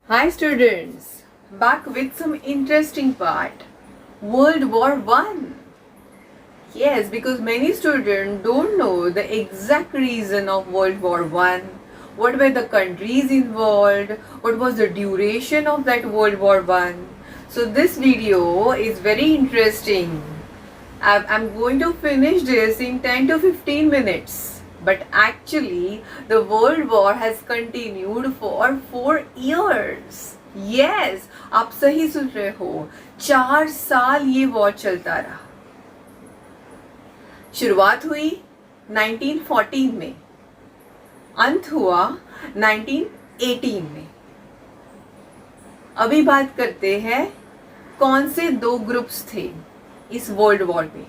Hi students, back with some interesting part. World War One. Yes, because many students don't know the exact reason of World War One. What were the countries involved? What was the duration of that World War One? So this video is very interesting. I'm going to finish this in 10 to 15 minutes. But actually, the World War has continued for 4 years. Yes, आप सही सुन रहे हो, 4 साल ये war चलता रहा. शुरुआत हुई 1914 में, अंत हुआ 1918 में. अभी बात करते हैं कौन से 2 ग्रुप्स थे इस वर्ल्ड वॉर में.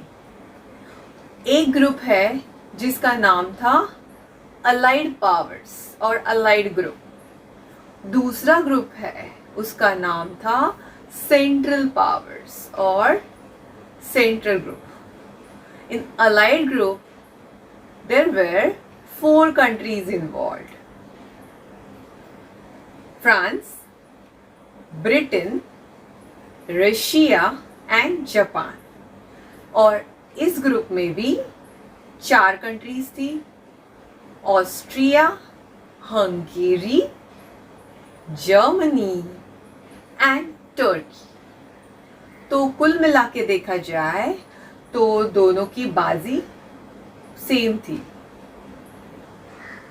एक ग्रुप है जिसका नाम था अलाइड पावर्स और अलाइड ग्रुप. दूसरा ग्रुप है, उसका नाम था सेंट्रल पावर्स और central group. In allied group there were 4 countries involved: France, Britain, Russia and Japan. और इस ग्रुप में भी 4 कंट्रीज थी: Austria, Hungary, Germany and Turkey. तो कुल मिला के देखा जाए तो दोनों की बाजी सेम थी.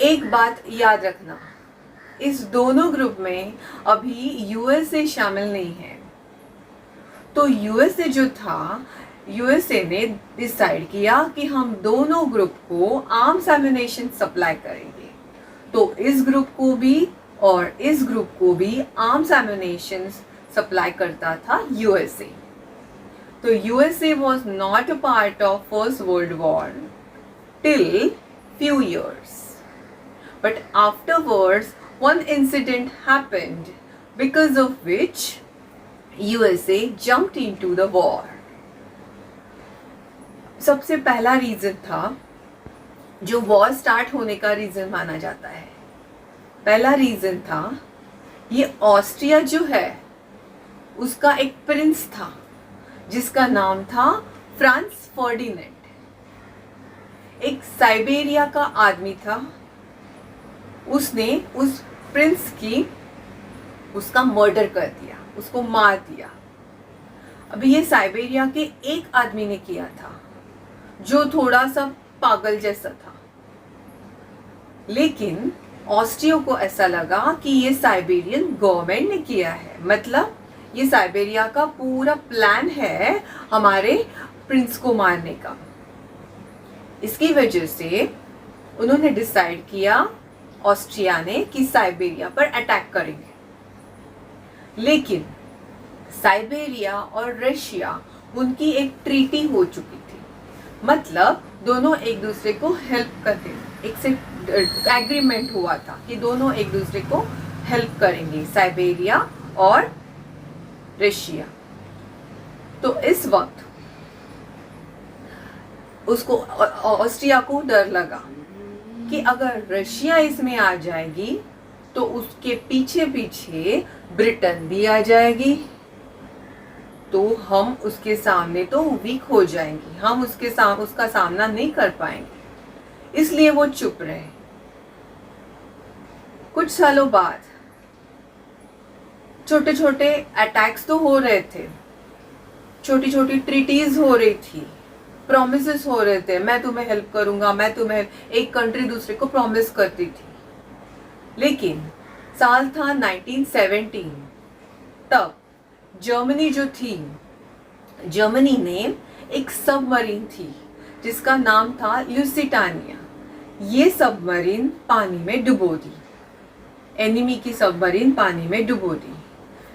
एक बात याद रखना, इस दोनों ग्रुप में अभी यूएसए शामिल नहीं है. तो यूएसए जो था, यूएसए ने डिसाइड किया कि हम दोनों ग्रुप को आर्म्स एम्युनिशन सप्लाई करेंगे. तो इस ग्रुप को भी और इस ग्रुप को भी आर्म्स एम्युनिशन सप्लाई करता था यूएसए. तो USA was not a part of first world war till few years. But afterwards, one incident happened because of which USA jumped into the war. सबसे पहला रीजन था, जो war start होने का reason माना जाता है. पहला रीजन था, ये ऑस्ट्रिया जो है उसका एक प्रिंस था जिसका नाम था फ्रांस फर्डिनेंड. एक साइबेरिया का आदमी था, उसने उस प्रिंस की उसका मर्डर कर दिया, उसको मार दिया. अभी ये साइबेरिया के एक आदमी ने किया था जो थोड़ा सा पागल जैसा था. लेकिन ऑस्ट्रिया को ऐसा लगा कि ये साइबेरियन गवर्नमेंट ने किया है, मतलब ये साइबेरिया का पूरा प्लान है हमारे प्रिंस को मारने का. इसकी वजह से उन्होंने डिसाइड किया, ऑस्ट्रिया ने, कि साइबेरिया पर अटैक करेंगे. लेकिन साइबेरिया और रशिया, उनकी एक ट्रीटी हो चुकी थी. मतलब दोनों एक दूसरे को हेल्प करते, एक से एग्रीमेंट हुआ था कि दोनों एक दूसरे को हेल्प करेंगे, साइबेरिया और रशिया. तो इस वक्त उसको, ऑस्ट्रिया को डर लगा कि अगर रशिया इसमें आ जाएगी तो उसके पीछे पीछे ब्रिटेन भी आ जाएगी, तो हम उसके सामने तो वीक हो जाएंगे, हम उसका सामना नहीं कर पाएंगे. इसलिए वो चुप रहे. कुछ सालों बाद छोटे छोटे अटैक्स तो हो रहे थे, छोटी छोटी ट्रीटीज हो रही थी, प्रॉमिसेस हो रहे थे, मैं तुम्हें हेल्प करूंगा, मैं तुम्हें, एक कंट्री दूसरे को प्रॉमिस करती थी. लेकिन साल था 1917. तब जर्मनी जो थी, जर्मनी ने एक सबमरीन थी जिसका नाम था लुसिटानिया. ये सबमरीन पानी में डुबो दी, एनिमी की सबमरीन पानी में डुबो दी.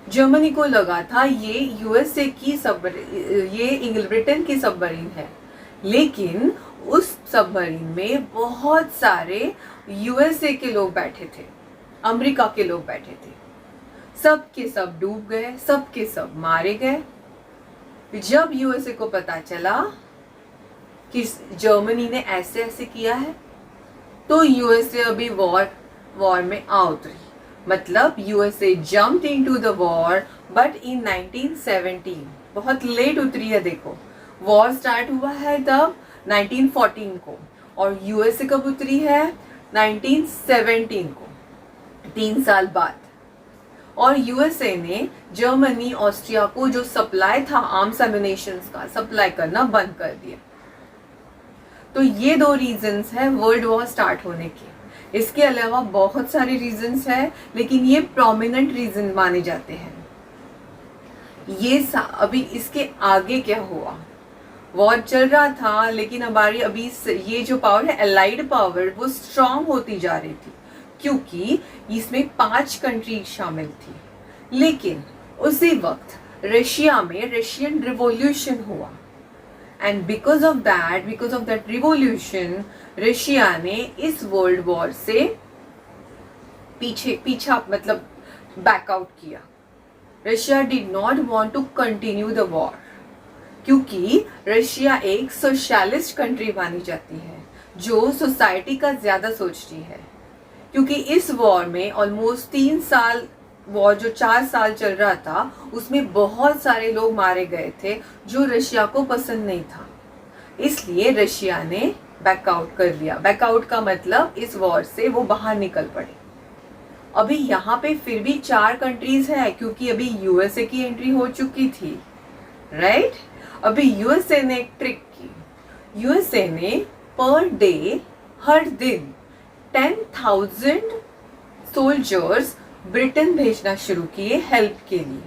जर्मनी को लगा था ये यूएसए की सबमरीन, ये ब्रिटेन की सबमरीन है. लेकिन उस सबमरीन में बहुत सारे यूएसए के लोग बैठे थे, अमेरिका के लोग बैठे थे. सब के सब डूब गए, सब के सब मारे गए. जब यूएसए को पता चला कि जर्मनी ने ऐसे ऐसे किया है, तो यूएसए अभी वॉर में आ उतरी. मतलब USA jumped into the war but in 1917, बहुत लेट उतरी है। देखो वॉर स्टार्ट हुआ है तब 1914 को, और यूएसए कब उतरी है 1917 को, 3 साल बाद। और यूएसए ने जर्मनी ऑस्ट्रिया को जो सप्लाई था आर्म्स एम्युनिशंस का, सप्लाई करना बंद कर दिया। तो ये 2 रीजंस है वर्ल्ड वॉर स्टार्ट होने के। इसके अलावा बहुत सारे रीजंस है, लेकिन ये प्रोमिनेंट रीजन माने जाते हैं। ये अभी इसके आगे क्या हुआ, वॉर चल रहा था लेकिन हमारी अभी ये जो पावर है एलाइड पावर वो स्ट्रांग होती जा रही थी, क्योंकि इसमें 5 कंट्री शामिल थी। लेकिन उसी वक्त रशिया में रशियन रिवॉल्यूशन हुआ, and because of that revolution Russia ने इस वर्ल्ड वॉर से पीछा मतलब बैकआउट किया। Russia did not want to continue the war, क्योंकि रशिया एक सोशलिस्ट कंट्री मानी जाती है जो सोसाइटी का ज्यादा सोचती है। क्योंकि इस वॉर में ऑलमोस्ट 3 साल, वॉर जो 4 साल चल रहा था उसमें बहुत सारे लोग मारे गए थे जो रशिया को पसंद नहीं था, इसलिए रशिया ने बैकआउट कर लिया। बैकआउट का मतलब इस वॉर से वो बाहर निकल पड़े। अभी यहाँ पे फिर भी 4 कंट्रीज है, क्योंकि अभी यूएसए की एंट्री हो चुकी थी, राइट। अभी यूएसए ने एक ट्रिक की। यूएसए ने पर डे, हर दिन 10,000 सोल्जर्स ब्रिटेन भेजना शुरू किए हेल्प के लिए,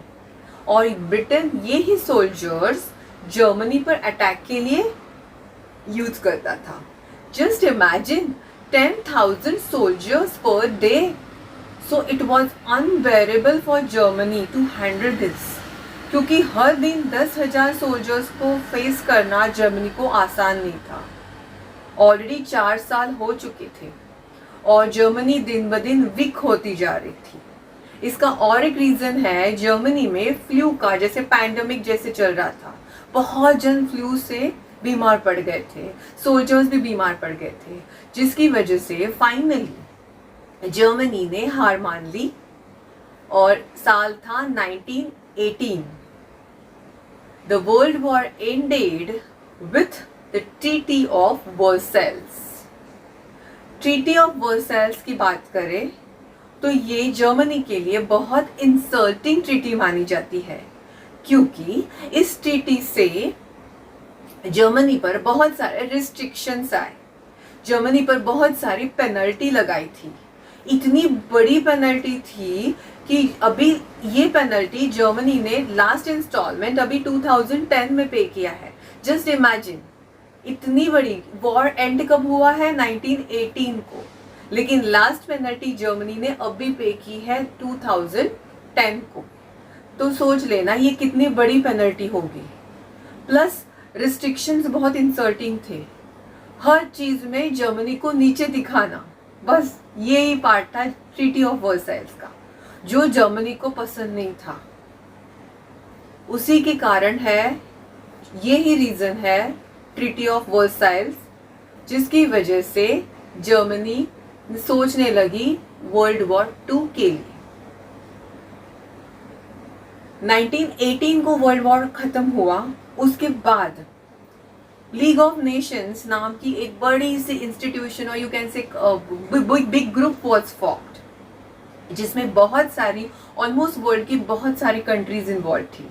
और ब्रिटेन ये ही सोल्जर्स जर्मनी पर अटैक के लिए यूज करता था। Just imagine 10,000 soldiers per day. So it was unbearable for Germany to handle this. क्योंकि हर दिन 10,000 सोल्जर्स को फेस करना जर्मनी को आसान नहीं था। ऑलरेडी 4 साल हो चुके थे और जर्मनी दिन ब दिन वीक होती जा रही थी। इसका और एक रीजन है, जर्मनी में फ्लू का जैसे पैंडेमिक जैसे चल रहा था, बहुत जन फ्लू से बीमार पड़ गए थे, सोल्जर्स भी बीमार पड़ गए थे, जिसकी वजह से फाइनली जर्मनी ने हार मान ली। और साल था 1918। The world war ended with the treaty of Versailles. Treaty of Versailles की बात करें तो ये जर्मनी के लिए बहुत इंसल्टिंग ट्रीटी मानी जाती है, क्योंकि इस ट्रीटी से जर्मनी पर बहुत सारे रिस्ट्रिक्शंस आए, जर्मनी पर बहुत सारी पेनल्टी लगाई थी। इतनी बड़ी पेनल्टी थी कि अभी ये पेनल्टी जर्मनी ने लास्ट इंस्टॉलमेंट अभी 2010 में पे किया है। जस्ट इमेजिन, इतनी बड़ी वॉर एंड कब हुआ है 1918 को, लेकिन लास्ट पेनल्टी जर्मनी ने अभी पे की है 2010 को। तो सोच लेना ये कितनी बड़ी पेनल्टी होगी। प्लस रिस्ट्रिक्शंस बहुत इंसल्टिंग थे, हर चीज में जर्मनी को नीचे दिखाना, बस ये ही पार्ट था ट्रीटी ऑफ वर्सैल्स का, जो जर्मनी को पसंद नहीं था। उसी के कारण है, ये ही रीजन है ट्रीटी ऑफ वर्सैल्स, जिसकी वजह से जर्मनी सोचने लगी वर्ल्ड वॉर 2 के लिए। 1918 को वर्ल्ड वॉर खत्म हुआ। उसके बाद लीग ऑफ नेशंस नाम की एक बड़ी सी इंस्टीट्यूशन, और you can say big group was formed, जिसमें बहुत सारी ऑलमोस्ट वर्ल्ड की बहुत सारी कंट्रीज इन्वॉल्व थी।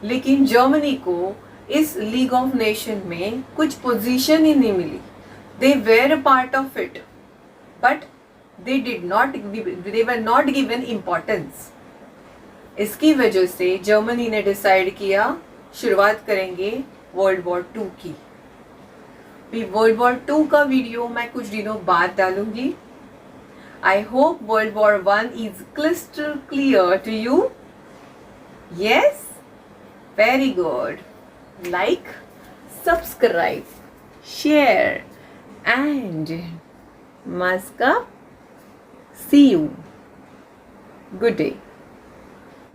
लेकिन जर्मनी को इस लीग ऑफ नेशन में कुछ पोजीशन ही नहीं मिली। They were a part of it but they were not given importance। इसकी वजह से जर्मनी ने डिसाइड किया शुरुआत करेंगे वर्ल्ड वॉर 2 की। भी वर्ल्ड वॉर 2 का वीडियो मैं कुछ दिनों बाद डालूंगी। I hope world war 1 is crystal clear to you. Yes, very good. Like, subscribe, share and Maska. See you. Good day.